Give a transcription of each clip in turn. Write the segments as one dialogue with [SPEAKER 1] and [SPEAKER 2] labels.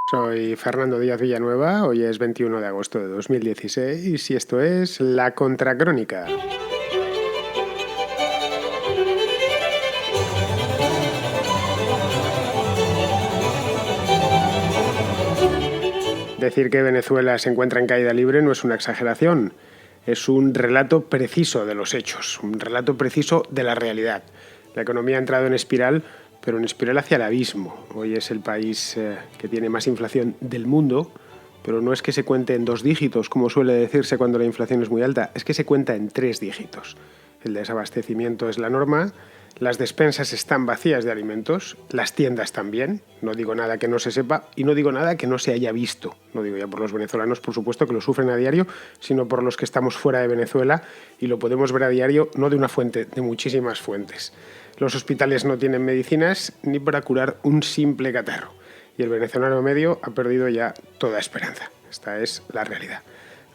[SPEAKER 1] Soy Fernando Díaz Villanueva, hoy es 21 de agosto de 2016 y esto es La Contracrónica. Decir que Venezuela se encuentra en caída libre no es una exageración, es un relato preciso de los hechos, un relato preciso de la realidad. La economía ha entrado en espiral, pero en espiral hacia el abismo. Hoy es el país que tiene más inflación del mundo, pero no es que se cuente en 2 dígitos, como suele decirse cuando la inflación es muy alta, es que se cuenta en 3 dígitos. El desabastecimiento es la norma, las despensas están vacías de alimentos, las tiendas también, no digo nada que no se sepa y no digo nada que no se haya visto. No digo ya por los venezolanos, por supuesto, que lo sufren a diario, sino por los que estamos fuera de Venezuela y lo podemos ver a diario, no de una fuente, de muchísimas fuentes. Los hospitales no tienen medicinas ni para curar un simple catarro y el venezolano medio ha perdido ya toda esperanza. Esta es la realidad.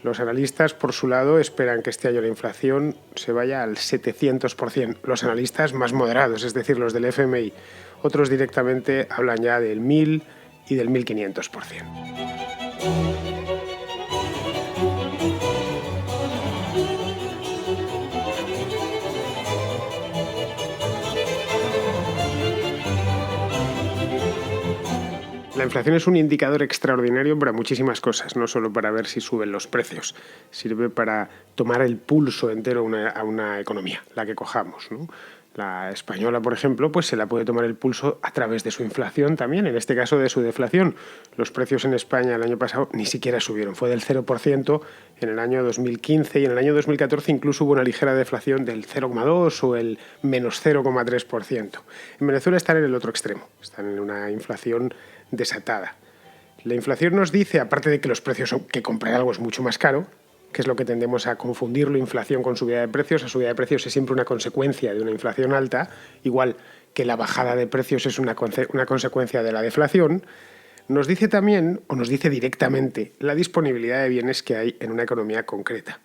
[SPEAKER 1] Los analistas, por su lado, esperan que este año la inflación se vaya al 700%. Los analistas más moderados, es decir, los del FMI. Otros directamente hablan ya del 1000 y del 1500%. La inflación es un indicador extraordinario para muchísimas cosas, no solo para ver si suben los precios. Sirve para tomar el pulso entero a una economía, la que cojamos, ¿no? La española, por ejemplo, pues se la puede tomar el pulso a través de su inflación también, en este caso de su deflación. Los precios en España el año pasado ni siquiera subieron, fue del 0% en el año 2015 y en el año 2014 incluso hubo una ligera deflación del 0,2 o el menos 0,3%. En Venezuela están en el otro extremo, están en una inflación desatada. La inflación nos dice, aparte de que los precios, que comprar algo es mucho más caro, que es lo que tendemos a confundirlo, inflación con subida de precios. La subida de precios es siempre una consecuencia de una inflación alta, igual que la bajada de precios es una consecuencia de la deflación. Nos dice también, o nos dice directamente, la disponibilidad de bienes que hay en una economía concreta.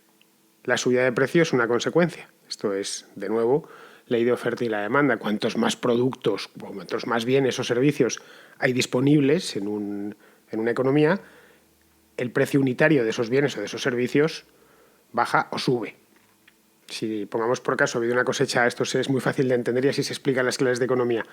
[SPEAKER 1] La subida de precios es una consecuencia. Esto es, de nuevo, ley de oferta y la demanda. Cuantos más productos, o cuantos más bienes o servicios hay disponibles en una economía, el precio unitario de esos bienes o de esos servicios baja o sube. Si pongamos por caso, ha habido una cosecha, esto es muy fácil de entender y así se explica en las clases de economía.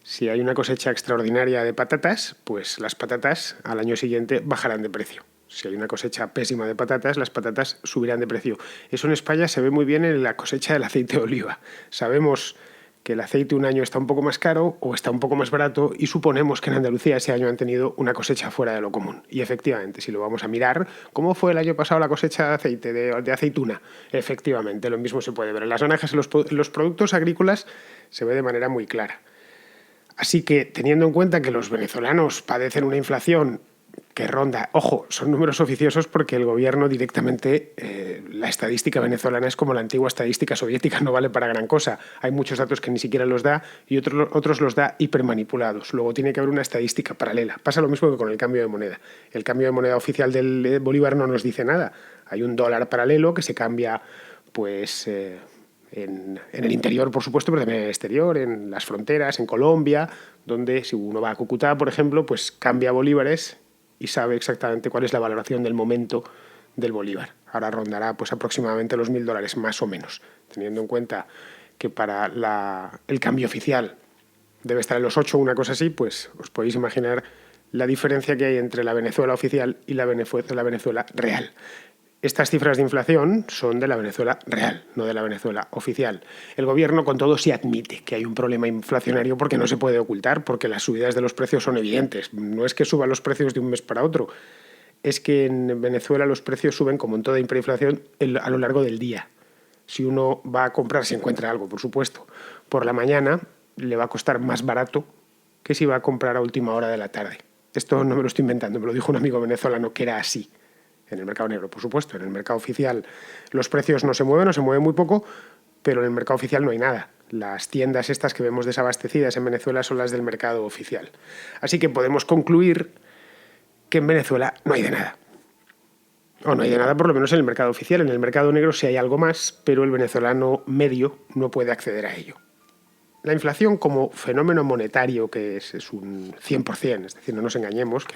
[SPEAKER 1] Si hay una cosecha extraordinaria de patatas, pues las patatas al año siguiente bajarán de precio. Si hay una cosecha pésima de patatas, las patatas subirán de precio. Eso en España se ve muy bien en la cosecha del aceite de oliva. Sabemos que el aceite un año está un poco más caro o está un poco más barato y suponemos que en Andalucía ese año han tenido una cosecha fuera de lo común. Y efectivamente, si lo vamos a mirar, ¿cómo fue el año pasado la cosecha de aceite, de aceituna? Efectivamente, lo mismo se puede ver. En las naranjas, en los productos agrícolas, se ve de manera muy clara. Así que, teniendo en cuenta que los venezolanos padecen una inflación que ronda, ojo, son números oficiosos porque el gobierno directamente, la estadística venezolana es como la antigua estadística soviética, no vale para gran cosa. Hay muchos datos que ni siquiera los da y otros los da hipermanipulados. Luego tiene que haber una estadística paralela. Pasa lo mismo que con el cambio de moneda. El cambio de moneda oficial del bolívar no nos dice nada. Hay un dólar paralelo que se cambia, pues en el interior, por supuesto, pero también en el exterior, en las fronteras, en Colombia, donde si uno va a Cúcuta, por ejemplo, pues cambia bolívares y sabe exactamente cuál es la valoración del momento del bolívar. Ahora rondará pues aproximadamente los $1.000, más o menos, teniendo en cuenta que para el cambio oficial debe estar en los 8 o una cosa así, pues os podéis imaginar la diferencia que hay entre la Venezuela oficial y la Venezuela real. Estas cifras de inflación son de la Venezuela real, no de la Venezuela oficial. El gobierno, con todo, sí admite que hay un problema inflacionario porque no se puede ocultar, porque las subidas de los precios son evidentes. No es que suban los precios de un mes para otro, es que en Venezuela los precios suben, como en toda hiperinflación, a lo largo del día. Si uno va a comprar, si encuentra algo, por supuesto, por la mañana, le va a costar más barato que si va a comprar a última hora de la tarde. Esto no me lo estoy inventando, me lo dijo un amigo venezolano que era así. En el mercado negro, por supuesto. En el mercado oficial los precios no se mueven o se mueven muy poco, pero en el mercado oficial no hay nada. Las tiendas estas que vemos desabastecidas en Venezuela son las del mercado oficial. Así que podemos concluir que en Venezuela no hay de nada. O no hay de nada, por lo menos en el mercado oficial. En el mercado negro sí hay algo más, pero el venezolano medio no puede acceder a ello. La inflación como fenómeno monetario, que es un 100%, es decir, no nos engañemos,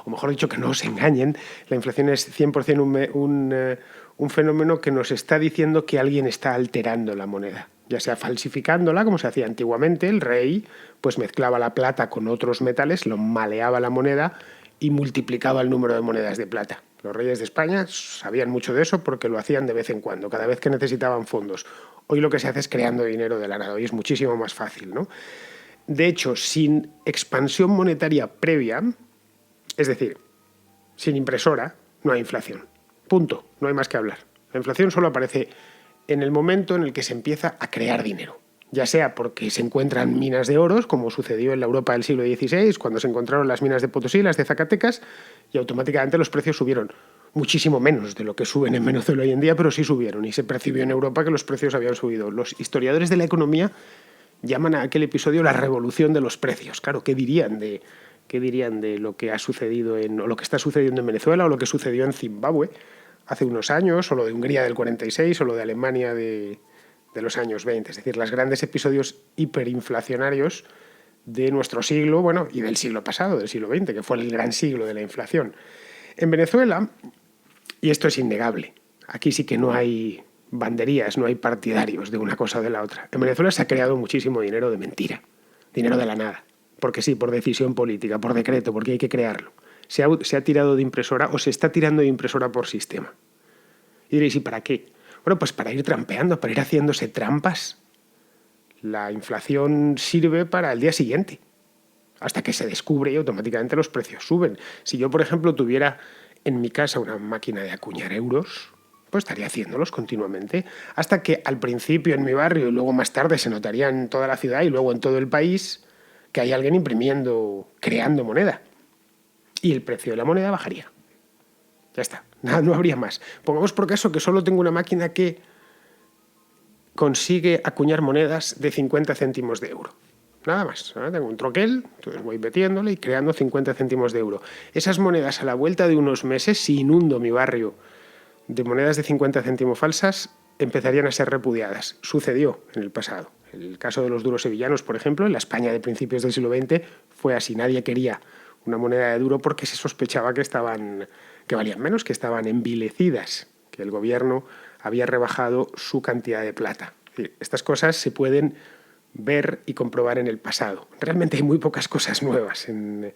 [SPEAKER 1] o mejor dicho, que no os engañen, la inflación es 100% un fenómeno que nos está diciendo que alguien está alterando la moneda, ya sea falsificándola, como se hacía antiguamente, el rey pues mezclaba la plata con otros metales, lo maleaba la moneda y multiplicaba el número de monedas de plata. Los reyes de España sabían mucho de eso porque lo hacían de vez en cuando, cada vez que necesitaban fondos. Hoy lo que se hace es creando dinero de la nada, hoy es muchísimo más fácil, ¿no? De hecho, sin expansión monetaria previa, es decir, sin impresora, no hay inflación. Punto, no hay más que hablar. La inflación solo aparece en el momento en el que se empieza a crear dinero, ya sea porque se encuentran minas de oro, como sucedió en la Europa del siglo XVI, cuando se encontraron las minas de Potosí, las de Zacatecas, y automáticamente los precios subieron. Muchísimo menos de lo que suben en Venezuela hoy en día, pero sí subieron, y se percibió en Europa que los precios habían subido. Los historiadores de la economía llaman a aquel episodio la revolución de los precios. Claro, ¿qué dirían de lo que ha sucedido o lo que está sucediendo en Venezuela, o lo que sucedió en Zimbabue hace unos años, o lo de Hungría del 46, o lo de Alemania de los años 20? Es decir, los grandes episodios hiperinflacionarios de nuestro siglo, bueno, y del siglo pasado, del siglo XX, que fue el gran siglo de la inflación. En Venezuela, y esto es innegable, aquí sí que no hay banderías, no hay partidarios de una cosa o de la otra. En Venezuela se ha creado muchísimo dinero de mentira, dinero de la nada, porque sí, por decisión política, por decreto, porque hay que crearlo. Se ha tirado de impresora, o se está tirando de impresora por sistema. Y diréis, ¿y para qué? Bueno, pues para ir trampeando, para ir haciéndose trampas. La inflación sirve para el día siguiente, hasta que se descubre y automáticamente los precios suben. Si yo, por ejemplo, tuviera en mi casa una máquina de acuñar euros, pues estaría haciéndolos continuamente, hasta que al principio en mi barrio y luego más tarde se notaría en toda la ciudad y luego en todo el país que hay alguien imprimiendo, creando moneda. Y el precio de la moneda bajaría. Ya está, nada, no habría más. Pongamos por caso que solo tengo una máquina que consigue acuñar monedas de 50 céntimos de euro. Nada más, ¿eh? Tengo un troquel, entonces voy metiéndole y creando 50 céntimos de euro. Esas monedas, a la vuelta de unos meses, si inundo mi barrio de monedas de 50 céntimos falsas, empezarían a ser repudiadas. Sucedió en el pasado. El caso de los duros sevillanos, por ejemplo, en la España de principios del siglo XX, fue así. Nadie quería una moneda de duro porque se sospechaba que valían menos, que estaban envilecidas, que el gobierno había rebajado su cantidad de plata. Estas cosas se pueden ver y comprobar en el pasado. Realmente hay muy pocas cosas nuevas en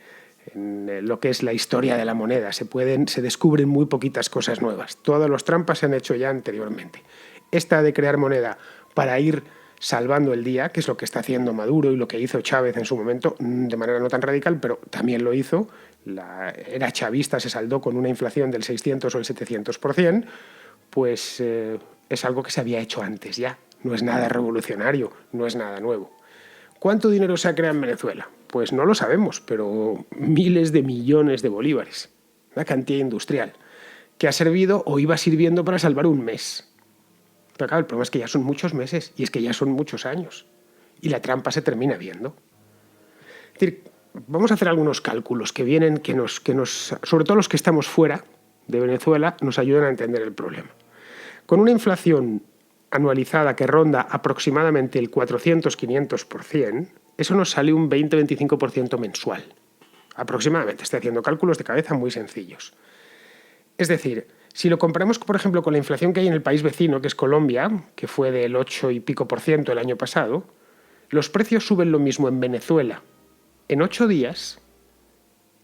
[SPEAKER 1] lo que es la historia de la moneda. Se descubren muy poquitas cosas nuevas. Todas las trampas se han hecho ya anteriormente. Esta de crear moneda para ir salvando el día, que es lo que está haciendo Maduro y lo que hizo Chávez en su momento, de manera no tan radical, pero también lo hizo. La era chavista se saldó con una inflación del 600 o el 700%, pues es algo que se había hecho antes ya. No es nada revolucionario, no es nada nuevo. ¿Cuánto dinero se ha creado en Venezuela? Pues no lo sabemos, pero miles de millones de bolívares. Una cantidad industrial que ha servido o iba sirviendo para salvar un mes. Pero claro, el problema es que ya son muchos meses y es que ya son muchos años. Y la trampa se termina viendo. Es decir, vamos a hacer algunos cálculos que vienen, que nos, sobre todo los que estamos fuera de Venezuela, nos ayudan a entender el problema. Con una inflación anualizada que ronda aproximadamente el 400-500%, eso nos sale un 20-25% mensual. Aproximadamente, estoy haciendo cálculos de cabeza muy sencillos. Es decir, si lo comparamos, por ejemplo, con la inflación que hay en el país vecino, que es Colombia, que fue del 8 y pico por ciento el año pasado, los precios suben lo mismo en Venezuela en 8 días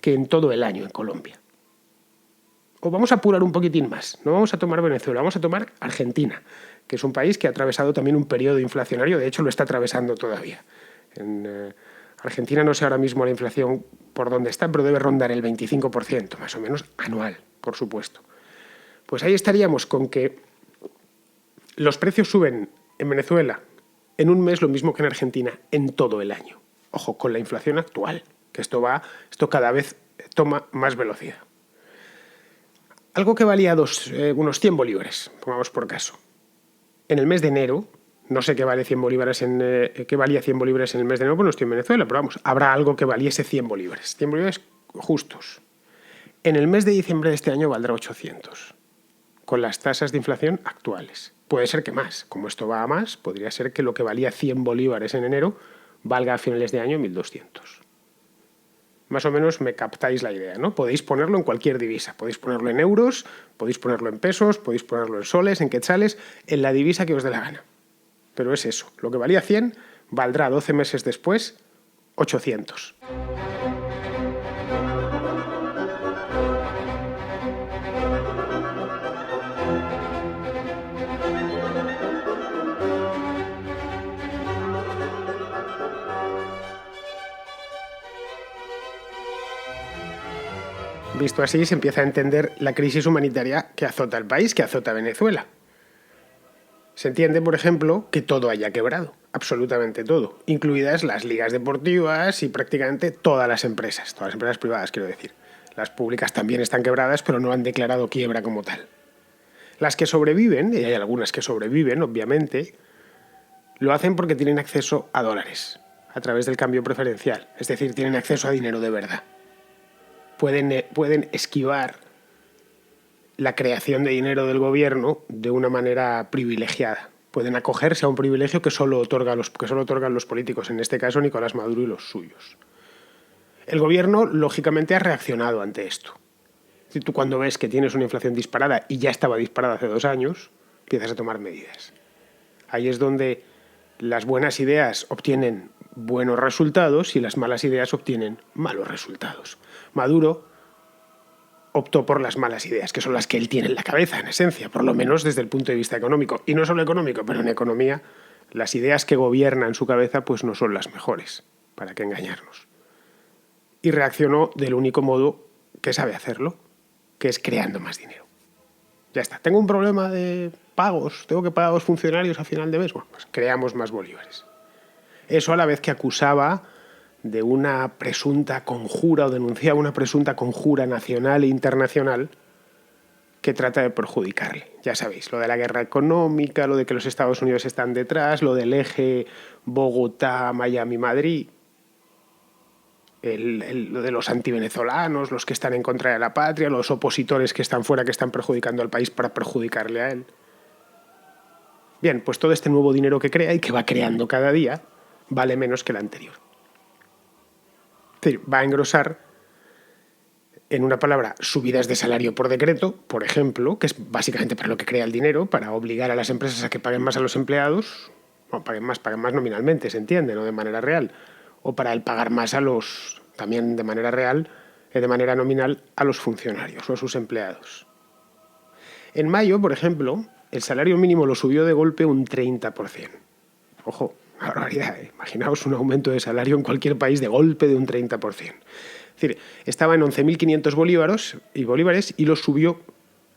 [SPEAKER 1] que en todo el año en Colombia. O vamos a apurar un poquitín más, no vamos a tomar Venezuela, vamos a tomar Argentina, que es un país que ha atravesado también un periodo inflacionario, de hecho lo está atravesando todavía. En Argentina no sé ahora mismo la inflación por dónde está, pero debe rondar el 25%, más o menos anual, por supuesto. Pues ahí estaríamos con que los precios suben en Venezuela en un mes lo mismo que en Argentina en todo el año. Ojo, con la inflación actual, que esto cada vez toma más velocidad. Algo que valía unos 100 bolívares, pongamos por caso. En el mes de enero, no sé qué valía 100 bolívares en el mes de enero, pues no estoy en Venezuela, pero vamos, habrá algo que valiese 100 bolívares. 100 bolívares justos. En el mes de diciembre de este año valdrá 800, con las tasas de inflación actuales. puede ser que más. Como esto va a más, podría ser que lo que valía 100 bolívares en enero valga a finales de año 1.200. Más o menos me captáis la idea, ¿no? Podéis ponerlo en cualquier divisa. Podéis ponerlo en euros, podéis ponerlo en pesos, podéis ponerlo en soles, en quetzales, en la divisa que os dé la gana. Pero es eso. Lo que valía 100 valdrá 12 meses después 800. Visto así, se empieza a entender la crisis humanitaria que azota al país, que azota a Venezuela. Se entiende, por ejemplo, que todo haya quebrado, absolutamente todo, incluidas las ligas deportivas y prácticamente todas las empresas privadas, quiero decir. Las públicas también están quebradas, pero no han declarado quiebra como tal. Las que sobreviven, y hay algunas que sobreviven, obviamente, lo hacen porque tienen acceso a dólares, a través del cambio preferencial, es decir, tienen acceso a dinero de verdad. Pueden esquivar la creación de dinero del gobierno de una manera privilegiada. Pueden acogerse a un privilegio que solo otorgan los políticos, en este caso Nicolás Maduro y los suyos. El gobierno, lógicamente, ha reaccionado ante esto. Si tú cuando ves que tienes una inflación disparada y ya estaba disparada hace 2 años, empiezas a tomar medidas. Ahí es donde las buenas ideas obtienen buenos resultados y las malas ideas obtienen malos resultados. Maduro optó por las malas ideas, que son las que él tiene en la cabeza, en esencia, por lo menos desde el punto de vista económico. Y no solo económico, pero en economía, las ideas que gobiernan su cabeza pues no son las mejores, para qué engañarnos. Y reaccionó del único modo que sabe hacerlo, que es creando más dinero. Ya está, tengo un problema de pagos, tengo que pagar a los funcionarios a final de mes, bueno, pues creamos más bolívares. Eso a la vez que acusaba de una presunta conjura o denunciaba una presunta conjura nacional e internacional que trata de perjudicarle. Ya sabéis, lo de la guerra económica, lo de que los Estados Unidos están detrás, lo del eje Bogotá, Miami, Madrid, lo de los antivenezolanos, los que están en contra de la patria, los opositores que están fuera, que están perjudicando al país para perjudicarle a él. Bien, pues todo este nuevo dinero que crea y que va creando cada día vale menos que el anterior. Es decir, va a engrosar, en una palabra, subidas de salario por decreto, por ejemplo, que es básicamente para lo que crea el dinero, para obligar a las empresas a que paguen más a los empleados, o paguen más nominalmente, se entiende, no de manera real, o para el pagar más también de manera real, de manera nominal, a los funcionarios o a sus empleados. En mayo, por ejemplo, el salario mínimo lo subió de golpe un 30%. Ojo, una barbaridad, ¿eh? Imaginaos un aumento de salario en cualquier país de golpe de un 30%. Es decir, estaba en 11.500 bolívares y lo subió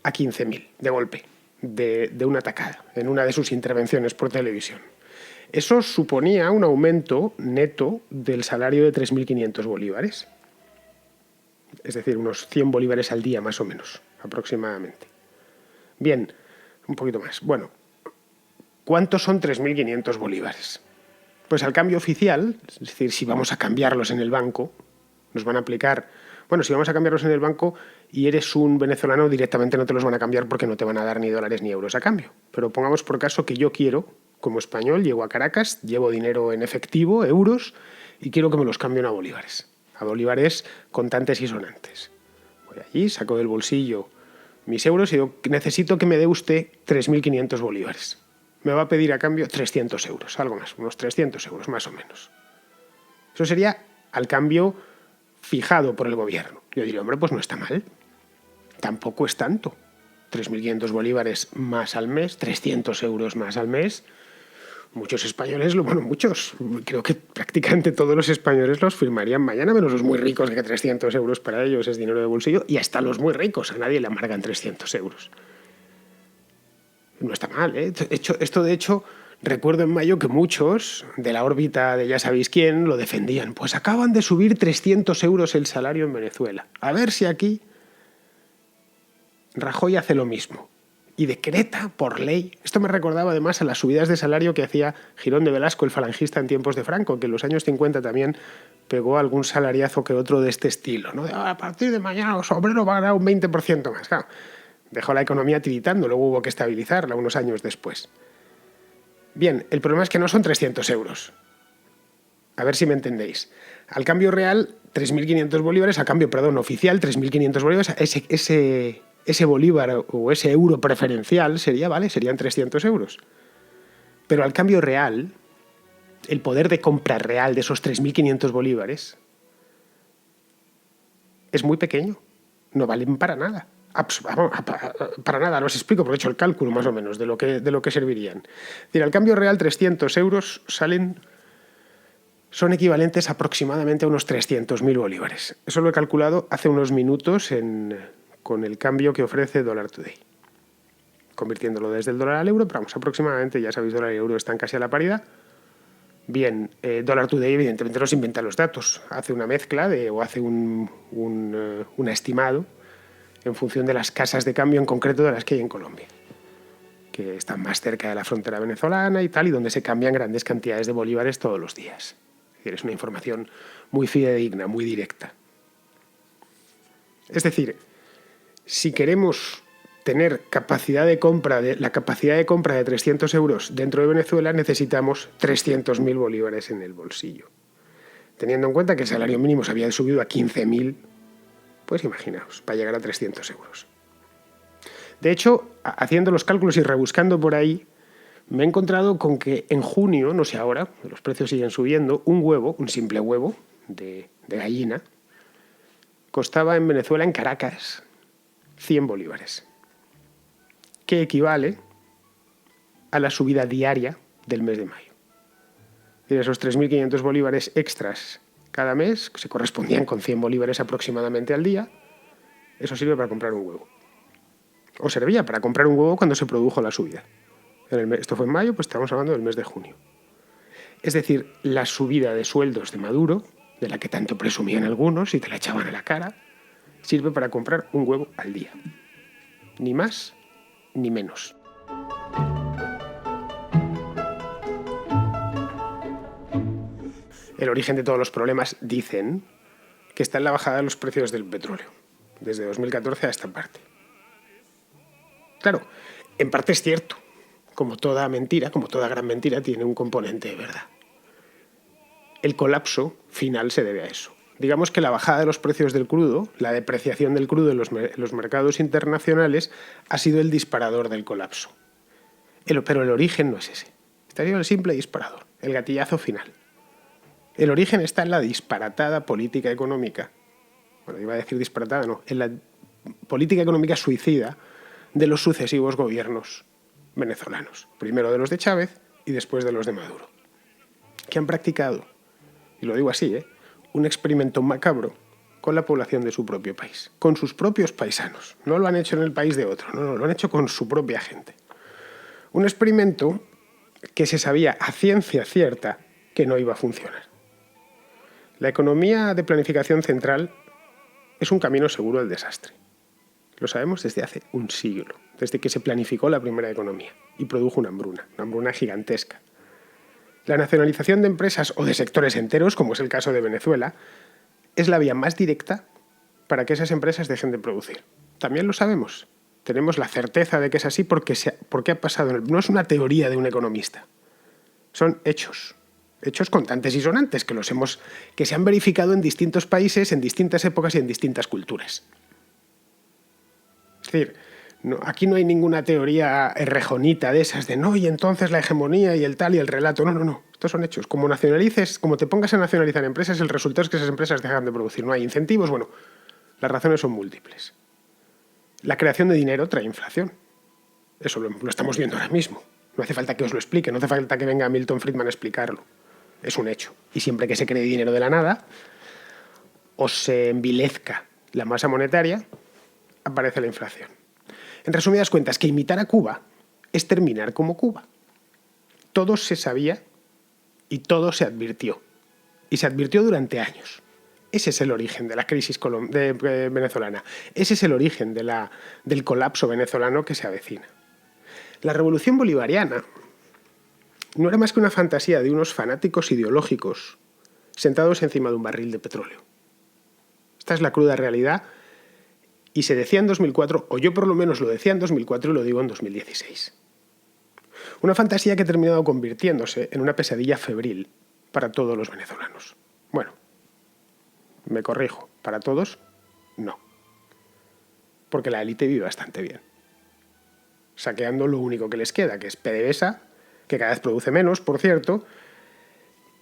[SPEAKER 1] a 15.000 de golpe, de una tacada, en una de sus intervenciones por televisión. Eso suponía un aumento neto del salario de 3.500 bolívares. Es decir, unos 100 bolívares al día más o menos, aproximadamente. Bien, un poquito más. Bueno, ¿cuántos son 3.500 bolívares? Pues al cambio oficial, es decir, si vamos a cambiarlos en el banco, nos van a aplicar... Bueno, si vamos a cambiarlos en el banco y eres un venezolano, directamente no te los van a cambiar porque no te van a dar ni dólares ni euros a cambio. Pero pongamos por caso que yo quiero, como español, llego a Caracas, llevo dinero en efectivo, euros, y quiero que me los cambien a bolívares contantes y sonantes. Voy allí, saco del bolsillo mis euros y digo, necesito que me dé usted 3.500 bolívares. Me va a pedir a cambio 300 euros, algo más, unos 300 euros más o menos. Eso sería al cambio fijado por el gobierno. Yo diría, hombre, pues no está mal. Tampoco es tanto. 3.500 bolívares más al mes, 300 euros más al mes. Muchos españoles, creo que prácticamente todos los españoles los firmarían mañana, menos los muy ricos, que 300 euros para ellos es dinero de bolsillo, y hasta los muy ricos, a nadie le amargan 300 euros. No está mal, ¿eh? De hecho, recuerdo en mayo que muchos de la órbita de ya sabéis quién lo defendían. Pues acaban de subir 300 euros el salario en Venezuela. A ver si aquí Rajoy hace lo mismo. Y decreta por ley. Esto me recordaba además a las subidas de salario que hacía Girón de Velasco, el falangista en tiempos de Franco, que en los años 50 también pegó algún salariazo que otro de este estilo, ¿no? A partir de mañana los obreros van a ganar un 20% más. Claro, Dejó la economía tiritando, luego hubo que estabilizarla unos años después. Bien, el problema es que no son 300 euros. A ver si me entendéis. Al cambio real, 3.500 bolívares, a cambio, perdón, oficial, 3.500 bolívares, ese bolívar o ese euro preferencial serían 300 euros. Pero al cambio real, el poder de compra real de esos 3.500 bolívares es muy pequeño. No valen para nada. Para nada, os explico porque he hecho el cálculo más o menos de lo que servirían. Es decir, al cambio real, 300 euros son equivalentes aproximadamente a unos 300.000 bolívares. Eso lo he calculado hace unos minutos con el cambio que ofrece Dollar Today. Convirtiéndolo desde el dólar al euro, pero vamos, aproximadamente, ya sabéis, dólar y euro están casi a la paridad. Bien, Dollar Today evidentemente nos inventa los datos, hace una mezcla o hace un estimado en función de las casas de cambio en concreto de las que hay en Colombia, que están más cerca de la frontera venezolana y tal, y donde se cambian grandes cantidades de bolívares todos los días. Es decir, es una información muy fidedigna, muy directa. Es decir, si queremos tener la capacidad de compra de 300 euros dentro de Venezuela, necesitamos 300.000 bolívares en el bolsillo. Teniendo en cuenta que el salario mínimo se había subido a 15.000, pues imaginaos, para llegar a 300 euros. De hecho, haciendo los cálculos y rebuscando por ahí, me he encontrado con que en junio, no sé ahora, los precios siguen subiendo, un simple huevo de gallina, costaba en Venezuela, en Caracas, 100 bolívares, que equivale a la subida diaria del mes de mayo. Y esos 3.500 bolívares extras cada mes, que se correspondían con 100 bolívares aproximadamente al día, eso sirve para comprar un huevo. O servía para comprar un huevo cuando se produjo la subida. Esto fue en mayo, pues estamos hablando del mes de junio. Es decir, la subida de sueldos de Maduro, de la que tanto presumían algunos y te la echaban a la cara, sirve para comprar un huevo al día. Ni más ni menos. El origen de todos los problemas, dicen, que está en la bajada de los precios del petróleo, desde 2014 a esta parte. Claro, en parte es cierto. Como toda mentira, como toda gran mentira, tiene un componente de verdad. El colapso final se debe a eso. Digamos que la bajada de los precios del crudo, la depreciación del crudo en los mercados internacionales, ha sido el disparador del colapso. Pero el origen no es ese. Está siendo el simple disparador, el gatillazo final. El origen está en la disparatada política económica. Bueno, iba a decir disparatada, no. En la política económica suicida de los sucesivos gobiernos venezolanos. Primero de los de Chávez y después de los de Maduro. Que han practicado, y lo digo así, un experimento macabro con la población de su propio país. Con sus propios paisanos. No lo han hecho en el país de otro, no, lo han hecho con su propia gente. Un experimento que se sabía a ciencia cierta que no iba a funcionar. La economía de planificación central es un camino seguro al desastre. Lo sabemos desde hace un siglo, desde que se planificó la primera economía y produjo una hambruna gigantesca. La nacionalización de empresas o de sectores enteros, como es el caso de Venezuela, es la vía más directa para que esas empresas dejen de producir. También lo sabemos. Tenemos la certeza de que es así porque ha pasado. No es una teoría de un economista. Son hechos. Hechos contantes y sonantes que se han verificado en distintos países, en distintas épocas y en distintas culturas. Es decir, aquí no hay ninguna teoría errejonita de esas de no, y entonces la hegemonía y el tal y el relato. No. Estos son hechos. Como te pongas a nacionalizar empresas, el resultado es que esas empresas dejan de producir. No hay incentivos. Bueno, las razones son múltiples. La creación de dinero trae inflación. Eso lo estamos viendo ahora mismo. No hace falta que os lo explique, no hace falta que venga Milton Friedman a explicarlo. Es un hecho. Y siempre que se cree dinero de la nada o se envilezca la masa monetaria, aparece la inflación. En resumidas cuentas, que imitar a Cuba es terminar como Cuba. Todo se sabía y todo se advirtió. Y se advirtió durante años. Ese es el origen de la crisis venezolana. Ese es el origen del colapso venezolano que se avecina. La revolución bolivariana no era más que una fantasía de unos fanáticos ideológicos sentados encima de un barril de petróleo. Esta es la cruda realidad Y se decía en 2004, o yo por lo menos lo decía en 2004 y lo digo en 2016. Una fantasía que ha terminado convirtiéndose en una pesadilla febril para todos los venezolanos. Bueno, me corrijo, para todos, no. Porque la élite vive bastante bien. Saqueando lo único que les queda, que es PDVSA, que cada vez produce menos, por cierto,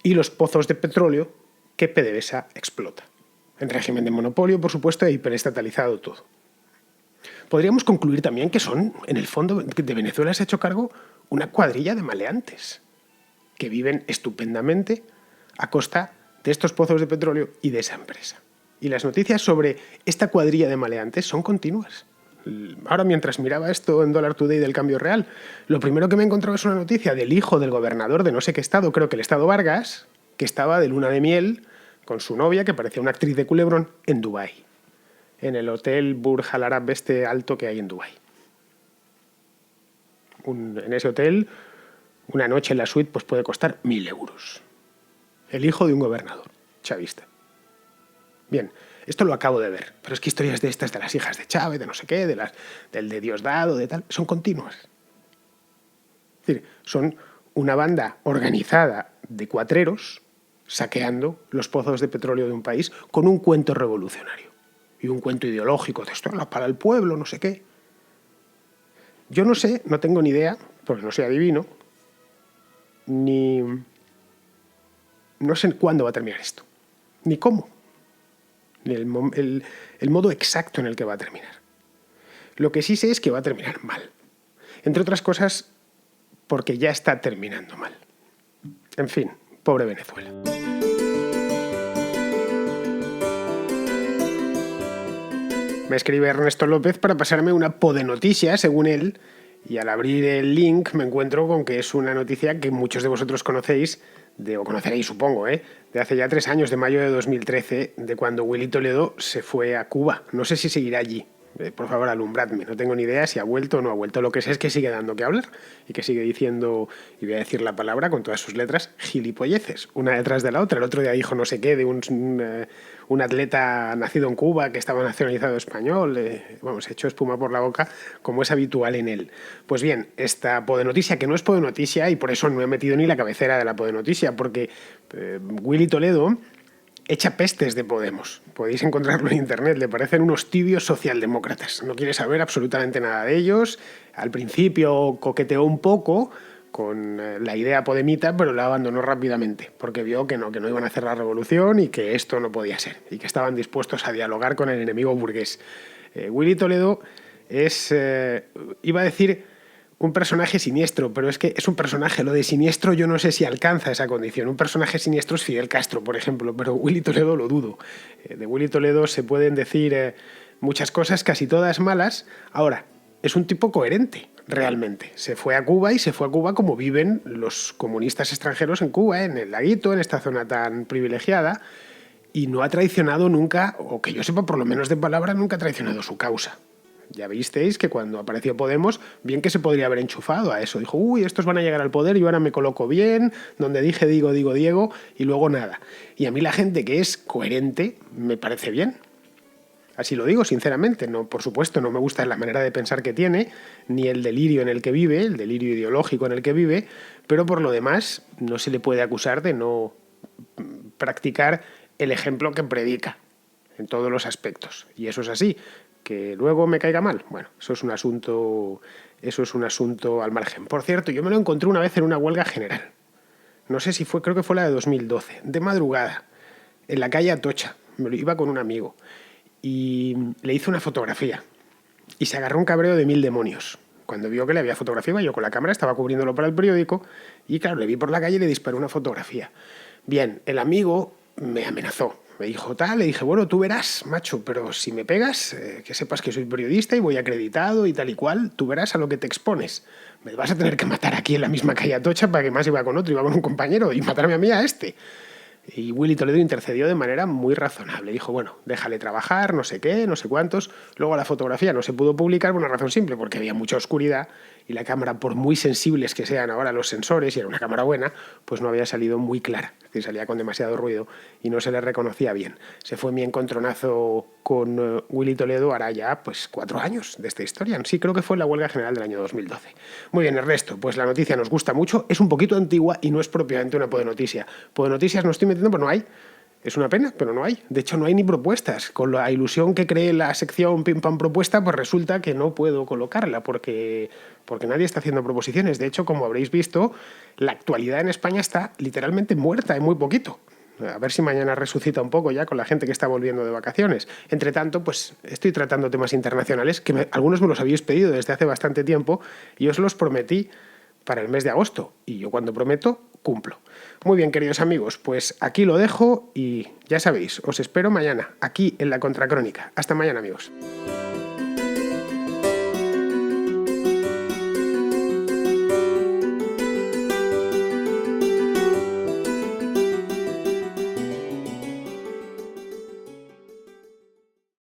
[SPEAKER 1] y los pozos de petróleo que PDVSA explota. En régimen de monopolio, por supuesto, e hiperestatalizado todo. Podríamos concluir también que son, en el fondo, de Venezuela se ha hecho cargo una cuadrilla de maleantes que viven estupendamente a costa de estos pozos de petróleo y de esa empresa. Y las noticias sobre esta cuadrilla de maleantes son continuas. Ahora, mientras miraba esto en Dollar Today del cambio real, lo primero que me he encontrado es una noticia del hijo del gobernador de no sé qué estado, creo que el estado Vargas, que estaba de luna de miel con su novia, que parecía una actriz de culebrón, en Dubái, en el hotel Burj Al Arab este alto que hay en Dubái. En ese hotel, una noche en la suite pues puede costar 1.000 euros. El hijo de un gobernador chavista. Bien, esto lo acabo de ver, pero es que historias de estas, de las hijas de Chávez, de no sé qué, del de Diosdado, de tal, son continuas. Es decir, son una banda organizada de cuatreros saqueando los pozos de petróleo de un país con un cuento revolucionario y un cuento ideológico de esto para el pueblo, no sé qué. Yo no sé, no tengo ni idea, porque no soy adivino, ni no sé cuándo va a terminar esto, ni cómo, ni el modo exacto en el que va a terminar. Lo que sí sé es que va a terminar mal. Entre otras cosas, porque ya está terminando mal. En fin, pobre Venezuela. Me escribe Ernesto López para pasarme una podenoticia, según él, y al abrir el link me encuentro con que es una noticia que muchos de vosotros conocéis, o conoceréis supongo, de hace ya 3 años, de mayo de 2013, de cuando Willy Toledo se fue a Cuba. No sé si seguirá allí. Por favor, alumbradme. No tengo ni idea si ha vuelto o no ha vuelto. Lo que sé es que sigue dando que hablar y que sigue diciendo, y voy a decir la palabra con todas sus letras, gilipolleces, una detrás de la otra. El otro día dijo no sé qué de un atleta nacido en Cuba que estaba nacionalizado español. Vamos, echó espuma por la boca, como es habitual en él. Pues bien, esta podenoticia, que no es podenoticia, y por eso no he metido ni la cabecera de la podenoticia, porque Willy Toledo echa pestes de Podemos. Podéis encontrarlo en internet. Le parecen unos tibios socialdemócratas. No quiere saber absolutamente nada de ellos. Al principio coqueteó un poco con la idea podemita, pero la abandonó rápidamente, porque vio que no iban a hacer la revolución y que esto no podía ser, y que estaban dispuestos a dialogar con el enemigo burgués. Willy Toledo es, iba a decir, un personaje siniestro, pero es que es un personaje. Lo de siniestro yo no sé si alcanza esa condición. Un personaje siniestro es Fidel Castro, por ejemplo, pero Willy Toledo lo dudo. De Willy Toledo se pueden decir muchas cosas, casi todas malas. Ahora, es un tipo coherente, realmente. Se fue a Cuba y se fue a Cuba como viven los comunistas extranjeros en Cuba, en el Laguito, en esta zona tan privilegiada, y no ha traicionado nunca, o que yo sepa por lo menos de palabra, nunca ha traicionado su causa. Ya visteis que cuando apareció Podemos, bien que se podría haber enchufado a eso. Dijo, uy, estos van a llegar al poder y ahora me coloco bien, donde dije digo Diego, y luego nada. Y a mí la gente que es coherente me parece bien. Así lo digo sinceramente. No, por supuesto, no me gusta la manera de pensar que tiene, ni el delirio en el que vive, el delirio ideológico en el que vive, pero por lo demás no se le puede acusar de no practicar el ejemplo que predica en todos los aspectos. Y eso es así. Que luego me caiga mal, bueno, eso es un asunto al margen. Por cierto, yo me lo encontré una vez en una huelga general. No sé si fue, creo que fue la de 2012, de madrugada, en la calle Atocha. Iba con un amigo y le hice una fotografía y se agarró un cabreo de 1000 demonios. Cuando vio que le había fotografiado, yo con la cámara estaba cubriéndolo para el periódico y claro, le vi por la calle y le disparé una fotografía. Bien, el amigo me amenazó. Me dijo tal, le dije, bueno, tú verás, macho, pero si me pegas, que sepas que soy periodista y voy acreditado y tal y cual, tú verás a lo que te expones. Me vas a tener que matar aquí en la misma calle Atocha, para que más iba con otro, iba con un compañero, y matarme a mí a este. Y Willy Toledo intercedió de manera muy razonable. Dijo, bueno, déjale trabajar, no sé qué, no sé cuántos. Luego la fotografía no se pudo publicar por una razón simple, porque había mucha oscuridad y la cámara, por muy sensibles que sean ahora los sensores, y era una cámara buena, pues no había salido muy clara. Es decir, salía con demasiado ruido y no se le reconocía bien. Se fue mi encontronazo con Willy Toledo hará ya pues 4 años de esta historia. Sí, creo que fue la huelga general del año 2012. Muy bien, Ernesto, pues la noticia nos gusta mucho, es un poquito antigua y no es propiamente una podenoticia. Podnoticias no estoy metiendo, pero no hay. Es una pena, pero no hay. De hecho, no hay ni propuestas. Con la ilusión que cree la sección Pim Pam Propuesta, pues resulta que no puedo colocarla porque nadie está haciendo proposiciones. De hecho, como habréis visto, la actualidad en España está literalmente muerta en muy poquito. A ver si mañana resucita un poco ya con la gente que está volviendo de vacaciones. Entre tanto, pues estoy tratando temas internacionales que algunos me los habéis pedido desde hace bastante tiempo y os los prometí para el mes de agosto. Y yo cuando prometo, cumplo. Muy bien, queridos amigos, pues aquí lo dejo y ya sabéis, os espero mañana, aquí en La Contracrónica. Hasta mañana, amigos.